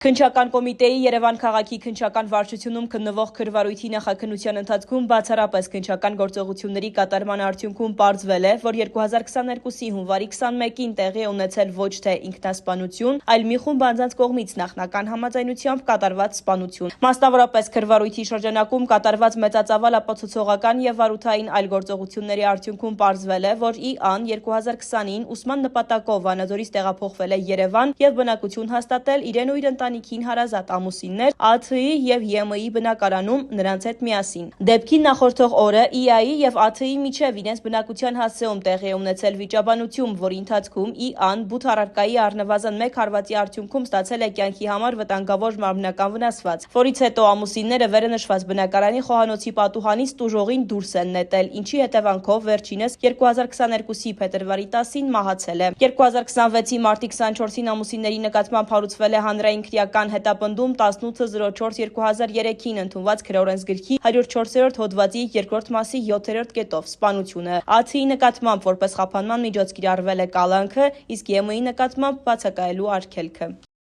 Քննչական կոմիտեի Երևան քաղաքի քննչական վարչությունում քննվող քրվարույթի նախաքննության ընթացքում բացառապես քննչական գործողությունների կատարման արդյունքում պարզվել է, որ 2022-ի հունվարի 21-ին տեղի է ունեցել ոչ թե ինքնասպանություն, այլ մի խումբ անձանց կողմից նախնական համաձայնությամբ կատարված սպանություն։ Մասնավորապես քրվարույթի շրջանակում կատարված մեծածավալ ապացուցողական եւ վարութային այլ գործողությունների արդյունքում պարզվել է, որ ԻԱ-ն 2020-ին ուսման նպատակով Վանաձորից տեղափոխվել է Երևան եւ բնակություն հաստատել իրեն ու իր ընտանիքին հարազատ ամուսիններ ԱԹԻ եւ ԵՄ-ի բնակարանում նրանց հետ միասին։ Դեպքին նախորդող օրը ԻԱ-ի եւ ԱԹԻ-ի միջև իրենց բնակության հասցեում տեղի է ունեցել վիճաբանություն, որի ընթացքում ԻԱ-ն բութ առարկայի առնվազն 1 հարվածի արդյունքում ստացել է կյանքի համար վտանգավոր մարմնական վնասված, որից հետո ամուսինները վերը նշված բնակարանի խոհանոցի պատուհանից տուժողին դուրս են նետել, ինչի հետևանքով վերջինս 2022-ի փետրվարի 10-ին մահացել է։ 2026-ի մարտի 24-ին ամուսինների նկատմամբ հարուցվել է հանրային քրեական հետապնդում 1804/2003-ին ընդունված քրեօրենսգրքի 104-րդ հոդվածի 2-րդ մասի 7-րդ կետով սպանությունը։ ԱԹԻ-ի նկատմամբ որպես խափանման միջոց կիրառվել է կալանքը, իսկ ԵՄ-ի նկատմամբ բացակայելու արգելքը։